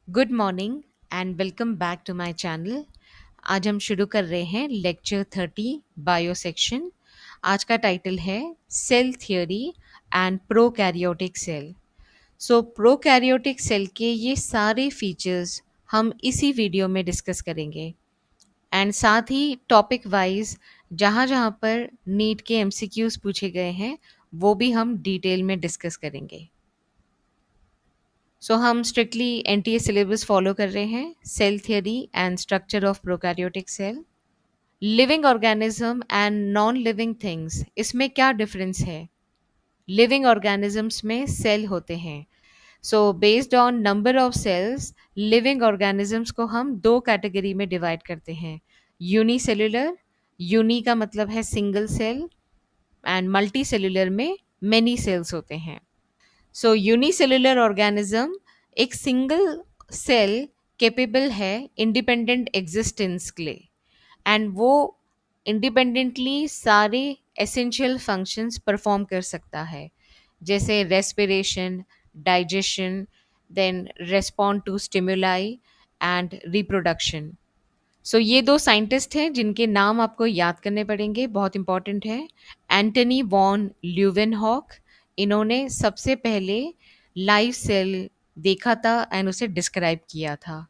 Good morning and welcome back to my channel. आज हम शुरू कर रहे हैं लेक्चर 30 बायो सेक्शन। आज का टाइटल है cell theory and prokaryotic cell. So prokaryotic cell के ये सारे फीचर्स हम इसी वीडियो में डिस्कस करेंगे एंड साथ ही टॉपिक वाइज जहाँ जहाँ पर नीट के एमसीक्यूज पूछे गए हैं वो भी हम डिटेल में डिस्कस करेंगे। सो हम स्ट्रिक्टली एनटीए सिलेबस फॉलो कर रहे हैं। Cell theory and structure of prokaryotic cell, living organism and non living things, इसमें क्या डिफरेंस है? लिविंग ऑर्गेनिजम्स में सेल होते हैं। So based on number of cells living organisms को हम दो कैटेगरी में डिवाइड करते हैं। यूनिसेल्युलर, यूनी का मतलब है single cell, and multi cellular में मेनी सेल्स होते हैं। सो यूनिसेल्युलर ऑर्गेनिज्म एक सिंगल सेल कैपेबल है इंडिपेंडेंट एग्जिस्टेंस के लिए, एंड वो इंडिपेंडेंटली सारे एसेंशियल फंक्शंस परफॉर्म कर सकता है, जैसे respiration, digestion, then respond to stimuli and reproduction. So ये दो साइंटिस्ट हैं जिनके नाम आपको याद करने पड़ेंगे, बहुत इंपॉर्टेंट है। एंटनी वॉन ल्यूवेनहॉक, इन्होंने सबसे पहले लाइव सेल देखा था एंड उसे डिस्क्राइब किया था।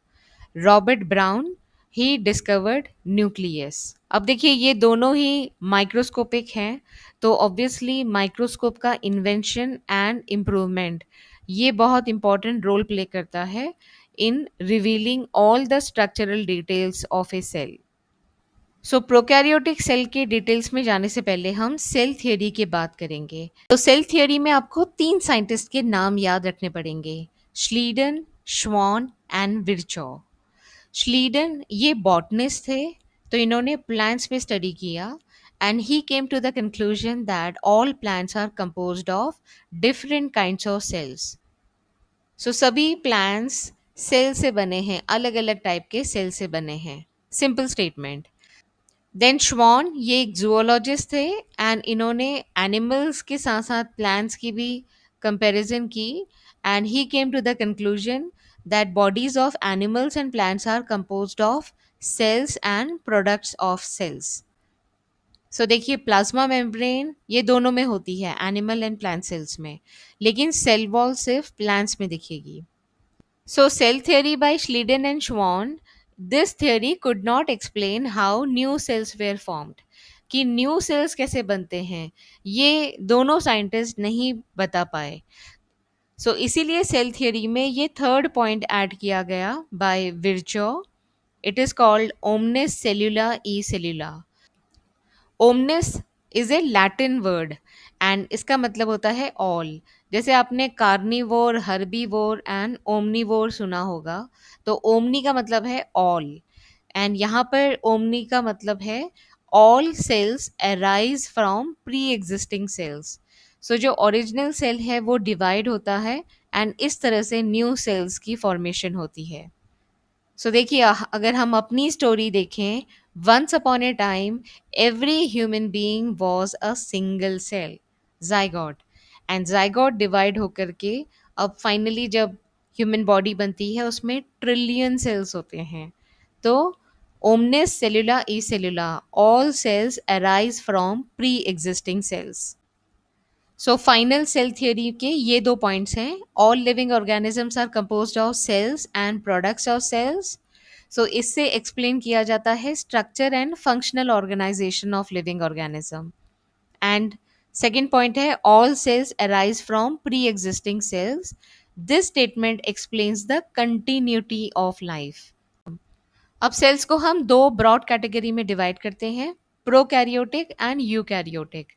Robert brown, he discovered nucleus. अब देखिए ये दोनों ही माइक्रोस्कोपिक हैं, तो ऑब्वियसली माइक्रोस्कोप का इन्वेंशन एंड इम्प्रूवमेंट ये बहुत इंपॉर्टेंट रोल प्ले करता है in revealing all the structural details of a cell. So prokaryotic cell के डिटेल्स में जाने से पहले हम सेल थियोरी की बात करेंगे। तो सेल थियोरी में आपको तीन साइंटिस्ट के नाम याद रखने पड़ेंगे, Schleiden, Schwann and Virchow. Schleiden ये बॉटनिस्ट थे, तो इन्होंने प्लांट्स में स्टडी किया and he came to the conclusion that all plants are composed of different kinds of cells. So सभी प्लांट्स सेल से बने हैं, अलग अलग टाइप के सेल से बने हैं, सिंपल स्टेटमेंट। देन श्वान ये एक जूलॉजिस्ट थे एंड इन्होंने एनिमल्स के साथ साथ प्लांट्स की भी कंपैरिजन की and he came to the conclusion that bodies of animals and plants are composed of cells and products of cells. So देखिए प्लाज्मा मेम्ब्रेन ये दोनों में होती है, एनिमल एंड प्लांट सेल्स में, लेकिन सेल वॉल सिर्फ प्लांट्स में दिखेगी। So, cell theory by Schleiden and Schwann, this theory could not explain how new cells were formed. कि न्यू सेल्स कैसे बनते हैं ये दोनों साइंटिस्ट नहीं बता पाए। सो इसीलिए सेल थियोरी में ये थर्ड पॉइंट ऐड किया गया by Virchow. It is called omnis cellula e cellula. Omnis is a Latin word and इसका मतलब होता है ऑल। जैसे आपने कार्निवोर, हर्बीवोर एंड ओमनीवोर सुना होगा, तो ओमनी का मतलब है ऑल, एंड यहाँ पर ओमनी का मतलब है all cells arise from pre existing cells. So जो ओरिजिनल सेल है वो डिवाइड होता है एंड इस तरह से न्यू सेल्स की फॉर्मेशन होती है। सो देखिए अगर हम अपनी स्टोरी देखें, once upon a time every human being was a single cell zygote, and zygote divide होकर के अब फाइनली जब ह्यूमन बॉडी बनती है उसमें ट्रिलियन सेल्स होते हैं। तो ओमनिस सेलुला ई सेलुला, all cells arise from pre existing cells. So final cell theory के ये दो पॉइंट्स हैं, all living organisms are composed of cells and products of cells. So इससे एक्सप्लेन किया जाता है structure and functional organisation of living organism. And second point है all cells arise from pre existing cells. This statement explains the continuity of life. अब cells को हम दो broad category में डिवाइड करते हैं, प्रोकैरियोटिक एंड यूकैरियोटिक।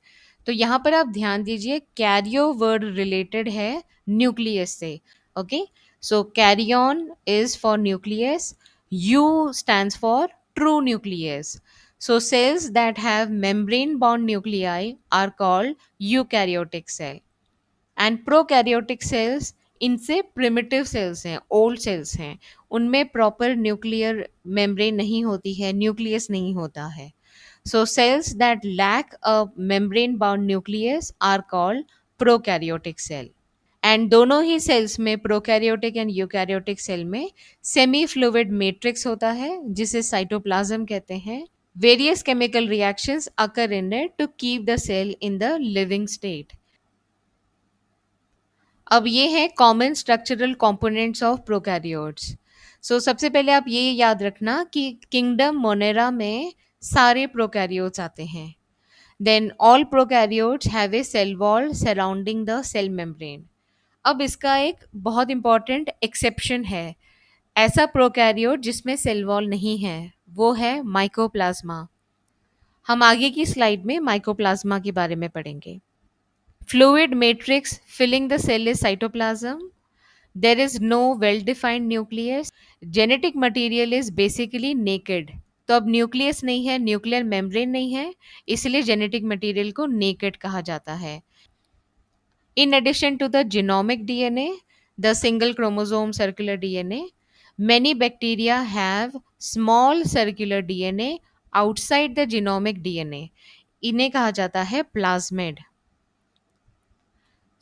तो यहाँ पर आप ध्यान दीजिए कैरियो वर्ड रिलेटेड है न्यूक्लियस से। Okay, so karyon is for nucleus, eu stands for true nucleus. So cells that have membrane bond nuclei are called eukaryotic cell, and prokaryotic cells इनसे primitive cells हैं, old cells हैं, उनमें proper nuclear membrane नहीं होती है, nucleus नहीं होता है। So cells that lack a membrane bound nucleus are called prokaryotic cell. And दोनों ही सेल्स में, प्रोकैरियोटिक एंड यूकैरियोटिक सेल में, सेमी फ्लूइड मैट्रिक्स होता है जिसे साइटोप्लाज्म कहते हैं. Various chemical reactions occur in it to keep the cell in the living state. अब ये है common structural components of prokaryotes. So सबसे पहले आप ये याद रखना कि किंगडम मोनेरा में सारे प्रोकैरियोट्स आते हैं. Then all prokaryotes have a cell wall surrounding the cell membrane. अब इसका एक बहुत इंपॉर्टेंट एक्सेप्शन है. ऐसा प्रोकैरियोट जिसमें सेल वॉल नहीं है, वो है माइकोप्लाज्मा. हम आगे की स्लाइड में माइकोप्लाज्मा के बारे में पढ़ेंगे. Fluid matrix filling the cell is cytoplasm. There is no well-defined nucleus. Genetic material is basically naked. तो अब न्यूक्लियस नहीं है, न्यूक्लियर मेम्ब्रेन नहीं है, इसलिए जेनेटिक मटेरियल को नेकेड कहा जाता है. In addition to the genomic DNA, the single chromosome circular DNA, many bacteria have small circular DNA outside the genomic DNA. इन्हें कहा जाता है प्लाज्मिड.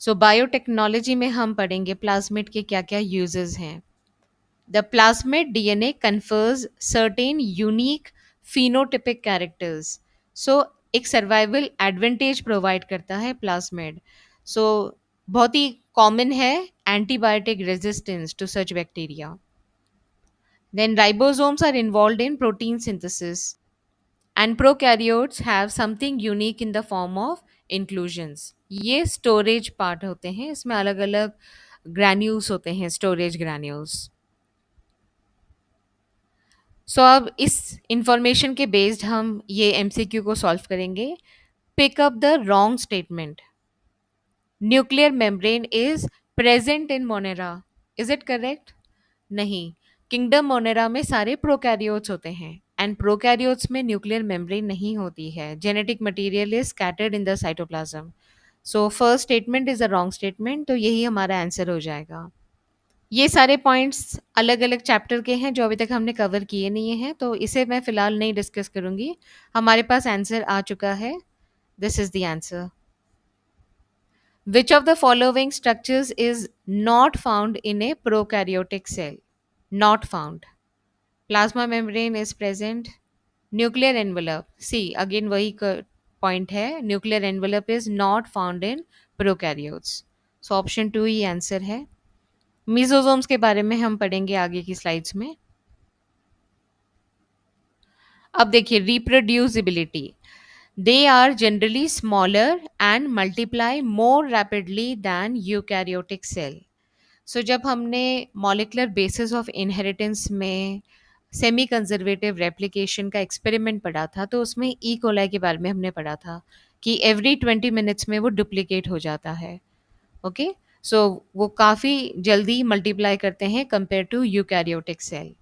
सो बायोटेक्नोलॉजी में हम पढ़ेंगे प्लाज्मिड के क्या क्या यूजेस हैं. The plasmid DNA confers certain unique phenotypic characters. So एक सर्वाइवल एडवांटेज प्रोवाइड करता है प्लाज्मिड. सो बहुत ही कॉमन है antibiotic resistance to such bacteria. Then ribosomes are involved in protein synthesis and prokaryotes have something unique in the form of inclusions. ये storage part होते हैं, इसमें अलग अलग ग्रैन्यूल्स होते हैं, स्टोरेज ग्रैन्यूल्स. सो अब इस इंफॉर्मेशन के बेस्ड हम ये एमसीक्यू को सॉल्व करेंगे. Pick up the wrong statement. Nuclear membrane is present in Monera. Is it correct? नहीं. किंगडम मोनेरा में सारे प्रोकैरियोट्स होते हैं एंड प्रोकैरियोट्स में न्यूक्लियर मेम्ब्रेन नहीं होती है. Genetic material is scattered in the cytoplasm. So first statement is a wrong statement, तो यही हमारा आंसर हो जाएगा. ये सारे पॉइंट्स अलग अलग चैप्टर के हैं जो अभी तक हमने कवर किए नहीं हैं, तो इसे मैं फिलहाल नहीं डिस्कस करूंगी. हमारे पास आंसर आ चुका है. This is the answer. Which of the following structures is not found in a prokaryotic cell? Not found. Plasma membrane is present. Nuclear envelope, see again वही पॉइंट है, nuclear envelope is not found in prokaryotes. So option 2 ही answer है. Mesosomes के बारे में हम पढ़ेंगे आगे की स्लाइड्स में. अब देखिए reproducibility. They are generally smaller and multiply more rapidly than eukaryotic cell. So जब हमने मॉलिक्यूलर बेसिस ऑफ इनहेरिटेंस में सेमी कंजर्वेटिव रेप्लिकेशन का एक्सपेरिमेंट पढ़ा था, तो उसमें ई कोलाई के बारे में हमने पढ़ा था कि एवरी 20 मिनट्स में वो डुप्लीकेट हो जाता है. ओके, सो वो काफ़ी जल्दी मल्टीप्लाई करते हैं compare to eukaryotic cell.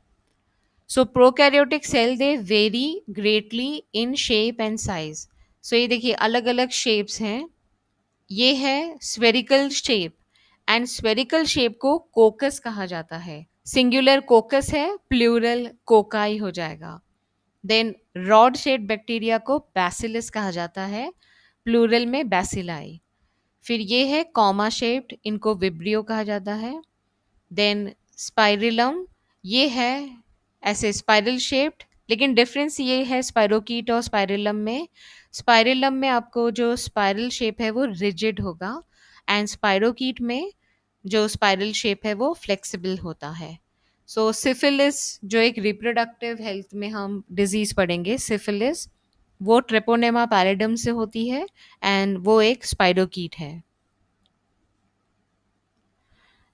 So prokaryotic cell they vary greatly in shape and size. So ये देखिए अलग अलग शेप्स हैं. ये है spherical shape and spherical shape को कोकस कहा जाता है. सिंगुलर कोकस है, प्लूरल कोकाई हो जाएगा. देन रॉड शेप बैक्टीरिया को बैसिलस कहा जाता है, प्लूरल में बैसिलाई. फिर ये है कॉमा शेप्ड, इनको विब्रियो कहा जाता है. देन स्पाइरिलम, ये है ऐसे स्पाइरल शेप्ड, लेकिन डिफरेंस ये है स्पाइरोकीट और स्पाइरिलम में. स्पाइरिलम में आपको जो स्पाइरल शेप है वो रिजिड होगा एंड स्पाइरोकीट में जो स्पाइरल शेप है वो फ्लेक्सिबल होता है. सो सिफिलिस, जो एक रिप्रोडक्टिव हेल्थ में हम डिजीज पढ़ेंगे, सिफिलिस वो ट्रेपोनेमा पैराडम से होती है एंड वो एक स्पाइरोकीट है.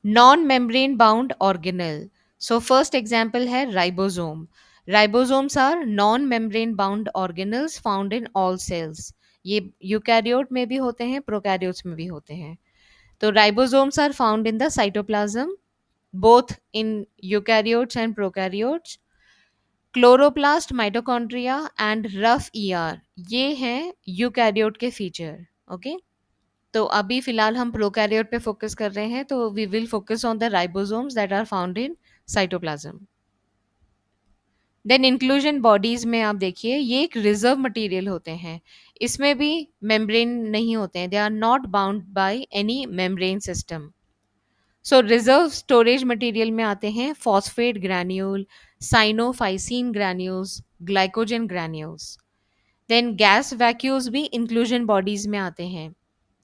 Non membrane bound organelle. So first example है ribosome. Ribosomes are non membrane bound organelles found in all cells. ये यूकैरियोट में भी होते हैं, प्रोकैरियोट्स में भी होते हैं. तो ribosomes are found in the cytoplasm both in eukaryotes and prokaryotes. Chloroplast, mitochondria and rough ER, ये हैं यूकैरियोट के फीचर. ओके, तो अभी फिलहाल हम प्रोकैरियोट पे फोकस कर रहे हैं, तो we will focus on the ribosomes that are found in cytoplasm. Then inclusion bodies में आप देखिए ये एक रिजर्व मटेरियल होते हैं. इसमें भी मेम्ब्रेन नहीं होते हैं, they are not bound by any membrane system. So reserve storage material में आते हैं phosphate granule, cyanophycin granules, glycogen granules. Then gas vacuoles भी इंक्लूजन बॉडीज में आते हैं।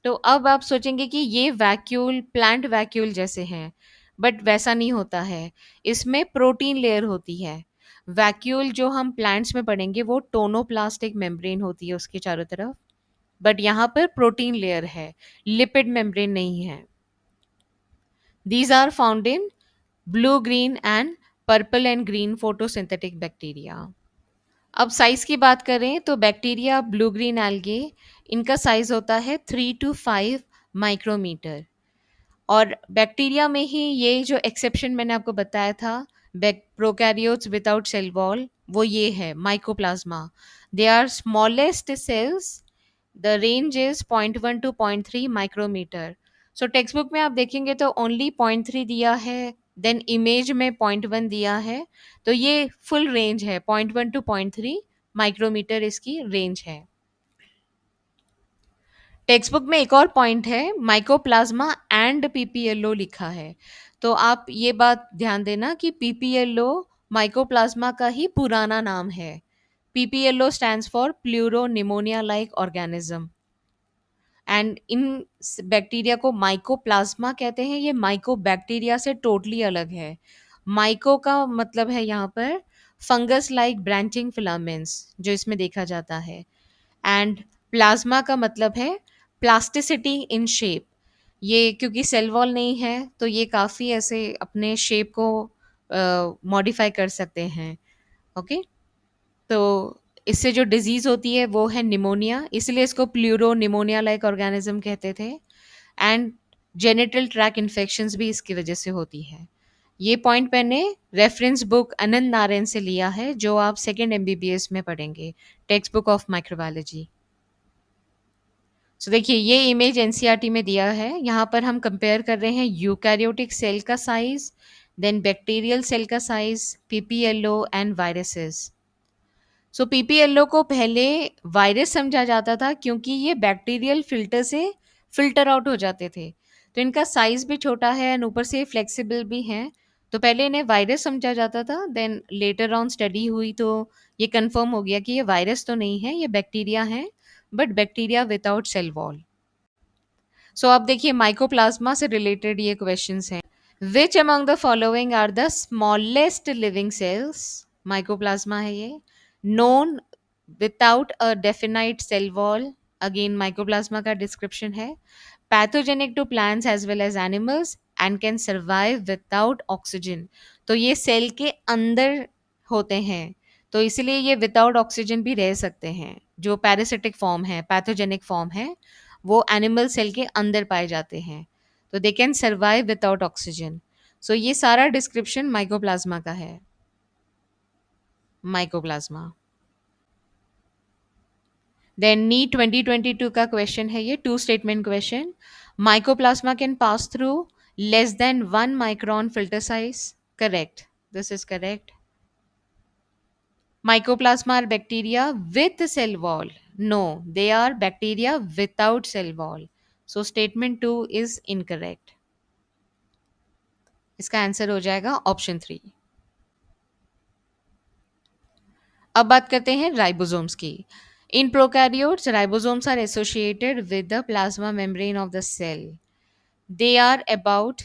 तो अब आप सोचेंगे कि ये वैक्यूल प्लांट वैक्यूल जैसे हैं, बट वैसा नहीं होता है। इसमें प्रोटीन लेयर होती है। वैक्यूल जो हम प्लांट्स में पढ़ेंगे वो टोनोप्लास्टिक मेम्ब्रेन होती है उसके चारों तरफ, बट यहाँ पर प्रोटीन लेयर है, लिपिड मेम्ब्रेन नहीं है। These are found in blue, green and purple and green photosynthetic bacteria. अब साइज की बात करें तो बैक्टीरिया ब्लू ग्रीन एल्गे, इनका साइज होता है 3 to 5 माइक्रोमीटर। और बैक्टीरिया में ही ये जो एक्सेप्शन मैंने आपको बताया था, प्रोकैरियोट्स विदाउट सेल वॉल, वो ये है mycoplasma. They are smallest cells, the range is 0.1 to 0.3 micrometre. So text book में आप देखेंगे तो ओनली 0.3 दिया है, देन इमेज में 0.1 दिया है। तो ये फुल रेंज है, 0.1 to 0.3 माइक्रोमीटर इसकी रेंज है। टेक्स्ट बुक में एक और पॉइंट है, माइकोप्लाज्मा एंड पीपीएलओ लिखा है। तो आप ये बात ध्यान देना कि पीपीएलओ माइकोप्लाज्मा का ही पुराना नाम है। PPLO stands for pleuro pneumonia like organism. And in bacteria को माइकोप्लाज्मा कहते हैं। ये माइकोबैक्टीरिया से टोटली अलग है। माइको का मतलब है यहाँ पर फंगस लाइक ब्रांचिंग फिलामेंट्स जो इसमें देखा जाता है। एंड प्लाज्मा का मतलब है प्लास्टिसिटी इन शेप। ये क्योंकि सेल वॉल नहीं है तो ये काफ़ी ऐसे अपने शेप को मॉडिफाई कर सकते हैं। ओके, तो इससे जो डिजीज होती है वो है निमोनिया, इसलिए इसको प्लूरो निमोनिया लाइक ऑर्गेनिज्म कहते थे। एंड जेनिटल ट्रैक इन्फेक्शंस भी इसकी वजह से होती है। ये पॉइंट मैंने रेफरेंस बुक अनंत नारायण से लिया है, जो आप सेकेंड एमबीबीएस में पढ़ेंगे, टेक्स्ट बुक ऑफ माइक्रोबायोलॉजी। सो देखिए ये इमेज एनसीईआरटी में दिया है। यहाँ पर हम कंपेयर कर रहे हैं यूकैरियोटिक सेल का साइज, देन बैक्टीरियल सेल का size, PPLO and viruses. So PPLO को पहले वायरस समझा जाता था क्योंकि ये बैक्टीरियल फिल्टर से फिल्टर आउट हो जाते थे। तो इनका साइज भी छोटा है एंड ऊपर से फ्लेक्सिबल भी हैं। तो पहले इन्हें वायरस समझा जाता था, देन लेटर ऑन स्टडी हुई तो ये कंफर्म हो गया कि ये वायरस तो नहीं है, ये बैक्टीरिया है, but bacteria without cell wall. So अब देखिए माइकोप्लाज्मा से रिलेटेड ये क्वेश्चंस हैं। Which among the following are the smallest living cells? Mycoplasma है ये। Known without a definite cell wall, again mycoplasma का डिस्क्रिप्शन है। Pathogenic to plants as well as animals and can survive without oxygen. तो ये cell के अंदर होते हैं, तो इसलिए ये विदाउट ऑक्सीजन भी रह सकते हैं। जो पैरासिटिक फॉर्म है, पैथोजेनिक फॉर्म है, वो एनिमल सेल के अंदर पाए जाते हैं। तो they can survive without oxygen. So ये सारा डिस्क्रिप्शन माइकोप्लाज्मा का है। माइकोप्लाज्मा। देन नीट 2022 का क्वेश्चन है ये, two statement question. Mycoplasma can pass through less than 1 micron filter size. Correct, this is correct. Mycoplasma are bacteria with cell wall. No, they are bacteria without cell wall. So statement 2 is incorrect. इसका answer हो जाएगा option 3। अब बात करते हैं ribosomes की। In prokaryotes ribosomes are associated with the plasma membrane of the cell. They are about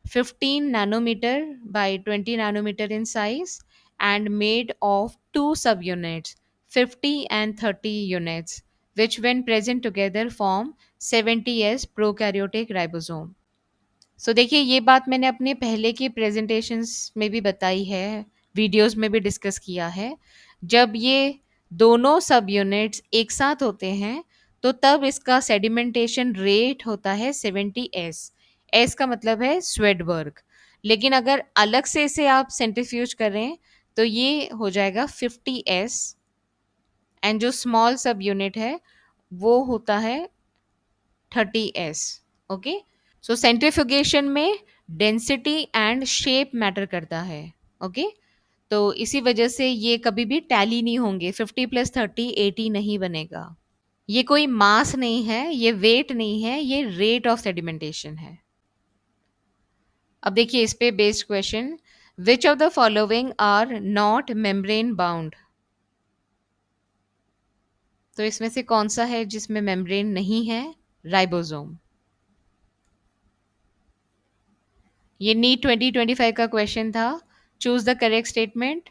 15 nanometer by 20 nanometer in size and made of two subunits, 50 and 30 units, which when present together form 70s prokaryotic ribosome. सो देखिए ये बात मैंने अपने पहले की presentations में भी बताई है, वीडियोस में भी डिस्कस किया है। जब ये दोनों सब यूनिट्स एक साथ होते हैं तो तब इसका सेडिमेंटेशन रेट होता है 70s। एस का मतलब है स्वेडबर्ग। लेकिन अगर अलग से इसे आप सेंट्रीफ्यूज करें तो ये हो जाएगा 50s। एंड जो स्मॉल सब यूनिट है वो होता है 30s। ओके, सो सेंट्रीफ्यूगेशन में डेंसिटी एंड शेप मैटर करता है। ओके, तो इसी वजह से ये कभी भी टैली नहीं होंगे, 50 + 30 80 नहीं बनेगा। ये कोई मास नहीं है, ये वेट नहीं है, ये रेट ऑफ सेडिमेंटेशन है। अब देखिए इस पे based question, which of the following are not membrane bound. तो इसमें से कौन सा है जिसमें मेम्ब्रेन नहीं है? राइबोसोम। ये नीट 2025 का क्वेश्चन था। Choose the correct statement.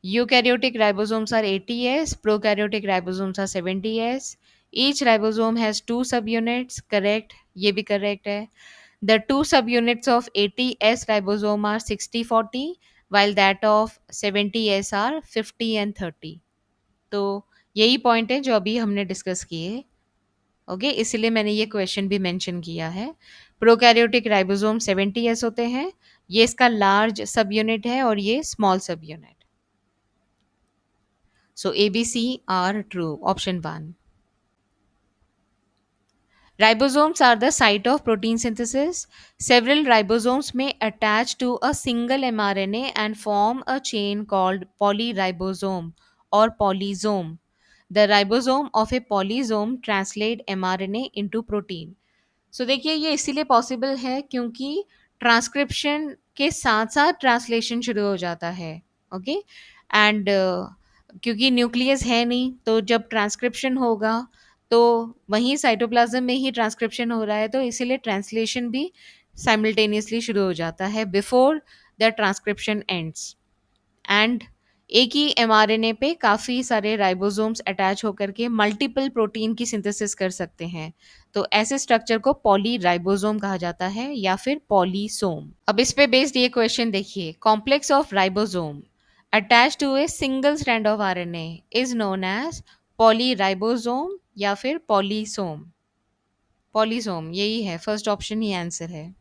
Eukaryotic ribosomes are 80s, prokaryotic ribosomes are 70s। Each ribosome has two subunits, correct, ये भी करेक्ट है। The two subunits of 80s ribosome are 60-40, while that of 70s are 50 and 30. तो यही point है जो अभी हमने discuss किए। ओके, इसलिए मैंने ये क्वेश्चन भी मेंशन किया है। प्रोकैरियोटिक राइबोसोम 70s होते हैं, ये इसका लार्ज सब यूनिट है और ये small subunit. So A B C are true, option one. Ribosomes are the site of protein synthesis. Several ribosomes may attach to a single mRNA and form a chain called polyribosome or polysome. The ribosome of a polysome translate mRNA into protein. देखिए ये इसीलिए possible है क्योंकि transcription के साथ साथ translation शुरू हो जाता है। ओके, एंड क्योंकि न्यूक्लियस है नहीं, तो जब ट्रांसक्रिप्शन होगा तो वहीं साइटोप्लाज्म में ही ट्रांसक्रिप्शन हो रहा है, तो इसीलिए ट्रांसलेशन भी साइमल्टेनियसली शुरू हो जाता है before the transcription ends. And एक ही एमआरएनए पे काफ़ी सारे राइबोसोम्स अटैच होकर के मल्टीपल प्रोटीन की सिंथेसिस कर सकते हैं। तो ऐसे स्ट्रक्चर को पॉली राइबोसोम कहा जाता है या फिर पॉलीसोम। अब इस पे बेस्ड ये क्वेश्चन देखिए, complex of ribosome attach to a single strand of RNA is known as polyribosome या फिर पॉलीसोम। पॉलीसोम यही है, फर्स्ट ऑप्शन ही आंसर है।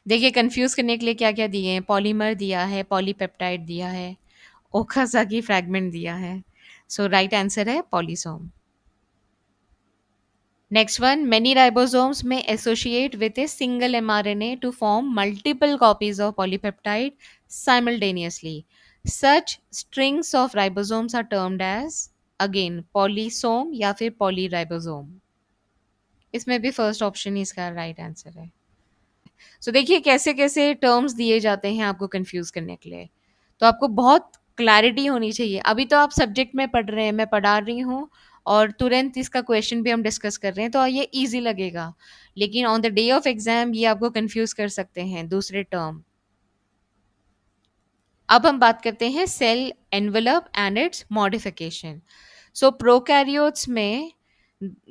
देखिए कंफ्यूज करने के लिए क्या क्या दिए हैं, पॉलीमर दिया है, पॉलीपेप्टाइड दिया है, ओकाज़की फ्रैगमेंट दिया है। सो राइट आंसर है polysome. Next one, many ribosomes may associate with a single mRNA to form multiple copies of polypeptide simultaneously. Such strings of ribosomes are termed as, again polysome या फिर polyribosome. इसमें भी first option ही इसका right answer है। देखिए कैसे कैसे terms दिए जाते हैं आपको कंफ्यूज करने के लिए, तो आपको बहुत क्लैरिटी होनी चाहिए। अभी तो आप सब्जेक्ट में पढ़ रहे हैं, मैं पढ़ा रही हूँ और तुरंत इसका क्वेश्चन भी हम डिस्कस कर रहे हैं, तो ये इजी लगेगा, लेकिन on the day of exam ये आपको कंफ्यूज कर सकते हैं दूसरे टर्म। अब हम बात करते हैं cell envelope and its modification. Prokaryotes में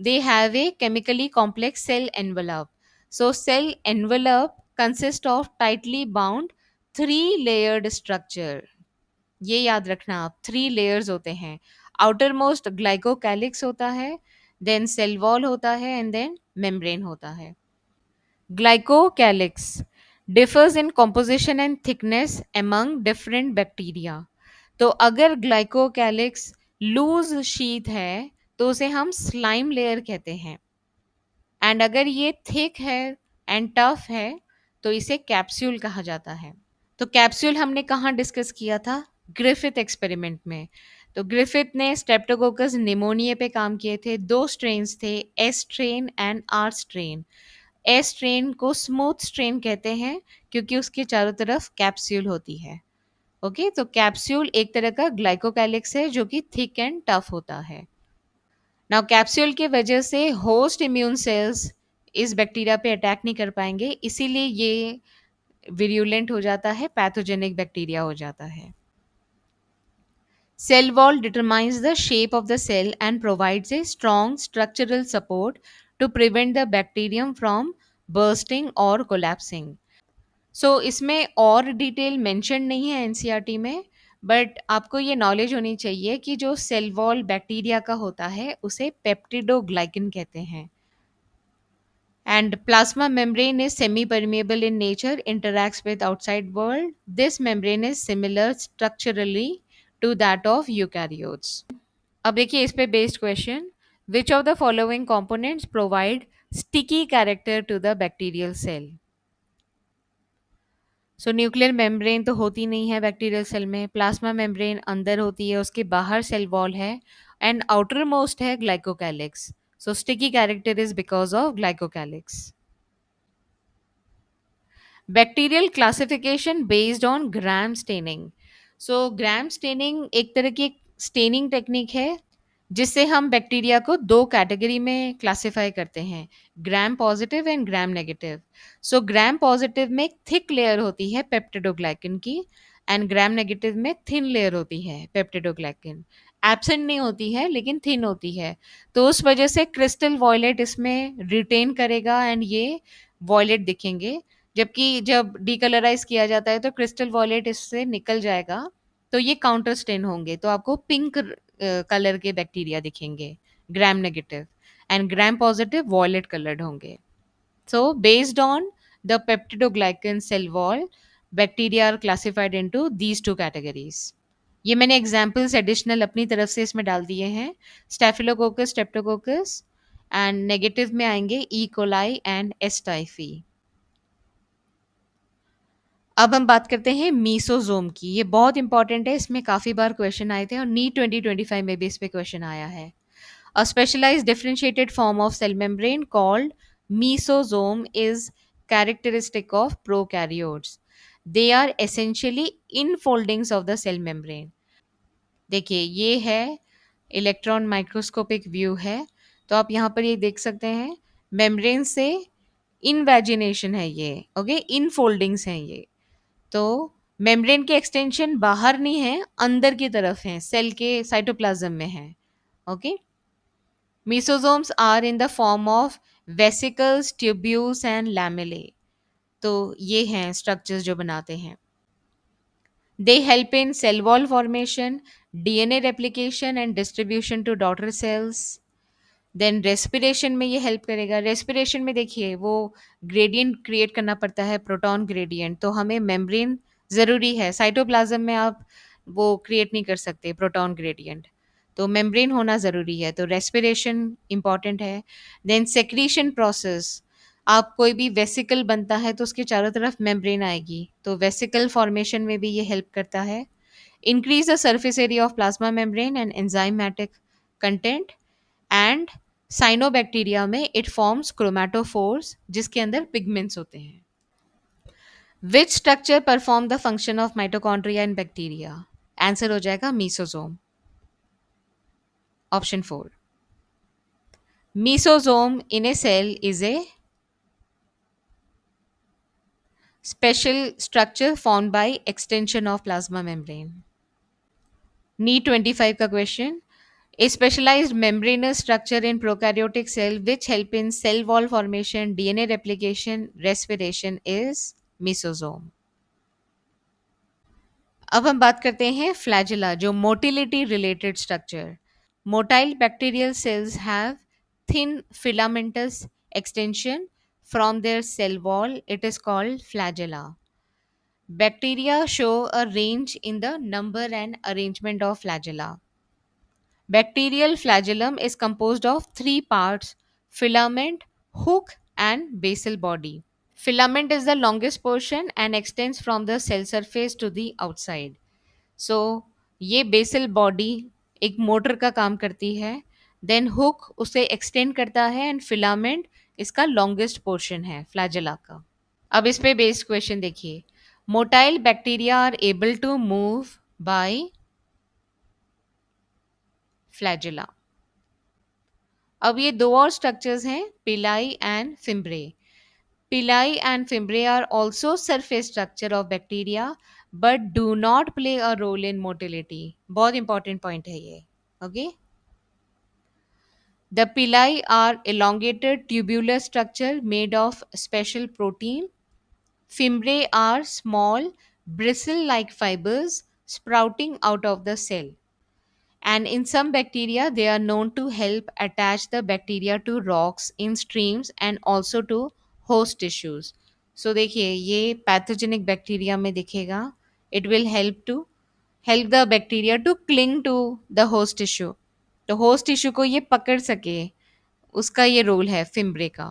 they have a chemically complex cell envelope. Cell envelope consists of tightly bound three layered structure. ये याद रखना आप, थ्री लेयर्स होते हैं। आउटर मोस्ट ग्लाइकोकैलिक्स होता है, देन सेल वॉल होता है एंड देन मेम्ब्रेन होता है। Glycocalyx differs in composition and thickness among different bacteria. तो अगर ग्लाइकोकैलिक्स लूज शीथ है तो उसे हम स्लाइम लेयर कहते हैं, एंड अगर ये थिक है एंड टफ है तो इसे कैप्सूल कहा जाता है। तो कैप्सूल हमने कहाँ डिस्कस किया था? ग्रिफिथ एक्सपेरिमेंट में। तो ग्रिफिथ ने स्ट्रेप्टोकोकस निमोनिया पे काम किए थे। दो स्ट्रेन्स थे, S strain and R strain. S strain को स्मूथ स्ट्रेन कहते हैं क्योंकि उसके चारों तरफ कैप्सूल होती है। ओके, तो कैप्सूल एक तरह का ग्लाइकोकैलिक्स है जो कि थिक एंड टफ होता है। नाउ कैप्सूल की वजह से होस्ट इम्यून सेल्स इस बैक्टीरिया पे अटैक नहीं कर पाएंगे, इसीलिए ये विरुलेंट हो जाता है, पैथोजेनिक बैक्टीरिया हो जाता है। Cell wall determines the shape of the cell and provides a strong structural support to prevent the bacterium from bursting or collapsing. इसमें और डिटेल मेंशन नहीं है एनसीईआरटी में, बट आपको ये नॉलेज होनी चाहिए कि जो सेल वॉल बैक्टीरिया का होता है उसे पेप्टिडोग्लाइकन कहते हैं। And plasma membrane is semi-permeable in nature, interacts with outside world. This membrane is similar structurally to that of eukaryotes. अब देखिए इस पे based question, which of the following components provide sticky character to the bacterial cell? Nuclear membrane तो होती नहीं है bacterial cell में, plasma membrane अंदर होती है, उसके बाहर सेल वॉल है, एंड आउटर मोस्ट है glycocalyx. Sticky character is because of glycocalyx. Bacterial classification based on gram staining. So gram staining एक तरह की स्टेनिंग टेक्निक है जिससे हम बैक्टीरिया को दो कैटेगरी में क्लासिफाई करते हैं, gram positive and gram negative. So gram positive में थिक लेयर होती है पेप्टिडोग्लाइकिन की, एंड ग्राम नेगेटिव में थिन लेयर होती है पेप्टिडोग्लाइकिन। एब्सेंट नहीं होती है लेकिन थिन होती है, तो उस वजह से क्रिस्टल वॉयलेट इसमें रिटेन करेगा एंड ये वॉयलेट दिखेंगे। जबकि जब डीकलराइज किया जाता है तो क्रिस्टल वॉयलेट इससे निकल जाएगा, तो ये काउंटर स्टेन होंगे, तो आपको पिंक कलर के बैक्टीरिया दिखेंगे gram negative, and gram positive violet coloured होंगे। So based on the peptidoglycan cell wall, bacteria are classified into these two categories. ये मैंने एग्जाम्पल्स एडिशनल अपनी तरफ से इसमें डाल दिए हैं। स्टेफिलोकोकस, स्ट्रेप्टोकोकस, एंड नेगेटिव में आएंगे E coli and S typhi. अब हम बात करते हैं मीसोजोम की। ये बहुत इंपॉर्टेंट है, इसमें काफी बार क्वेश्चन आए थे और नीट 2025 में भी इस पे क्वेश्चन आया है। A specialised differentiated form of cell membrane called mesosome is characteristic of prokaryotes. They are essentially infoldings of the cell membrane. देखिए ये है इलेक्ट्रॉन माइक्रोस्कोपिक व्यू है, तो आप यहाँ पर ये देख सकते हैं मेम्ब्रेन से इनवेजिनेशन है ये, ओके, इनफोल्डिंग्स हैं ये। तो मेम्ब्रेन के एक्सटेंशन बाहर नहीं है, अंदर की तरफ है, सेल के साइटोप्लाज्म में है, okay. Mesosomes are in the form of vesicles, tubules and lamellae. तो ये हैं स्ट्रक्चर्स जो बनाते हैं। They help in cell wall formation, DNA replication and distribution to daughter cells. Then respiration में ये हेल्प करेगा। रेस्पिरेशन में देखिए वो ग्रेडियंट क्रिएट करना पड़ता है, प्रोटॉन ग्रेडियंट, तो हमें मेम्ब्रेन ज़रूरी है। साइटोप्लाज्म में आप वो क्रिएट नहीं कर सकते प्रोटॉन ग्रेडियंट, तो मेम्ब्रेन होना ज़रूरी है, तो रेस्पिरेशन इंपॉर्टेंट है। देन सेक्रीशन प्रोसेस, आप कोई भी वेसिकल बनता है तो उसके चारों तरफ मेम्ब्रेन आएगी, तो वेसिकल फॉर्मेशन में भी ये हेल्प करता है। Increase the surface area of plasma membrane and enzymatic content. And cyanobacteria में इट फॉर्म्स क्रोमेटोफोर्स जिसके अंदर पिगमेंट्स होते हैं। Which structure perform the function of mitochondria in bacteria? Answer हो जाएगा mesosome, option 4। Mesosome in a cell is a special structure formed by extension of plasma membrane. NEET 25 का question, a specialized membranous structure in prokaryotic cell which help in cell wall formation, DNA replication, respiration is mesosome. अब हम बात करते हैं flagella, जो motility related structure. Motile bacterial cells have thin filamentous extension from their cell wall. It is called flagella. Bacteria show a range in the number and arrangement of flagella. Bacterial flagellum is composed of three parts: filament, hook, and basal body. Filament is the longest portion and extends from the cell surface to the outside. So, ये basal body एक motor का काम करती है, then hook उसे extend करता है, and filament इसका लॉन्गेस्ट पोर्शन है फ्लैजेला का। अब इस पे बेस्ड क्वेश्चन देखिए। Motile bacteria are able to move by flagella. अब ये दो और स्ट्रक्चर्स हैं, pili and fimbriae. Pili and fimbriae are also surface structure of bacteria but do not play a role in motility. बहुत important point है ये, okay. The pili are elongated tubular structure made of special protein. Fimbriae are small, bristle like fibers sprouting out of the cell. And in some bacteria, they are known to help attach the bacteria to rocks in streams and also to host tissues. So देखिए ये pathogenic bacteria में दिखेगा. It will help the bacteria to cling to the host tissue. तो host tissue को ये पकड़ सके, उसका ये रोल है फिम्ब्रे का।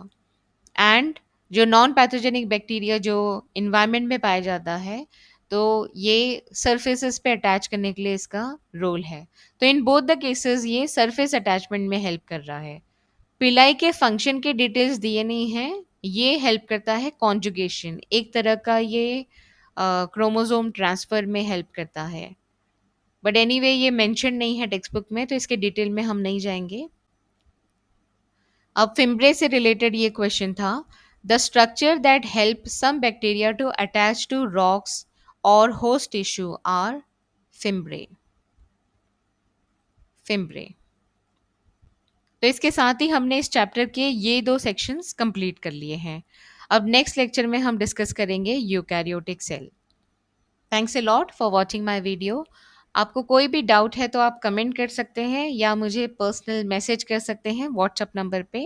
एंड जो नॉन पैथोजेनिक बैक्टीरिया जो इन्वायरमेंट में पाया जाता है, तो ये सरफेसेस पे अटैच करने के लिए इसका रोल है। तो इन बोथ द केसेस ये सरफेस अटैचमेंट में हेल्प कर रहा है। पिलाई के फंक्शन के डिटेल्स दिए नहीं हैं, ये हेल्प करता है कॉन्जुगेशन, एक तरह का ये क्रोमोसोम ट्रांसफर में हेल्प करता है। बट एनीवे ये मेंशन नहीं है टेक्स्ट बुक में, तो इसके डिटेल में हम नहीं जाएंगे। अब फिम्ब्रे से रिलेटेड ये क्वेश्चन था, the structure that help some bacteria to attach to rocks or host tissue are fimbriae. Fimbriae. तो इसके साथ ही हमने इस चैप्टर के ये दो सेक्शंस कंप्लीट कर लिए हैं। अब नेक्स्ट लेक्चर में हम डिस्कस करेंगे eukaryotic cell. Thanks a lot for watching my video. आपको कोई भी डाउट है तो आप कमेंट कर सकते हैं या मुझे पर्सनल मैसेज कर सकते हैं व्हाट्सएप नंबर पे।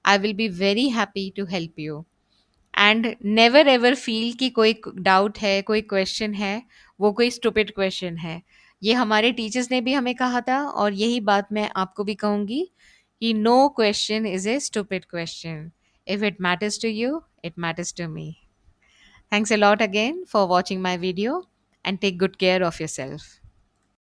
I will be very happy to help you. And never ever feel कि कोई डाउट है, कोई क्वेश्चन है, वो कोई स्टूपिड क्वेश्चन है। ये हमारे टीचर्स ने भी हमें कहा था और यही बात मैं आपको भी कहूँगी कि no question is a stupid question. If it matters to you, it matters to me. Thanks a lot again for watching my video and take good care of yourself.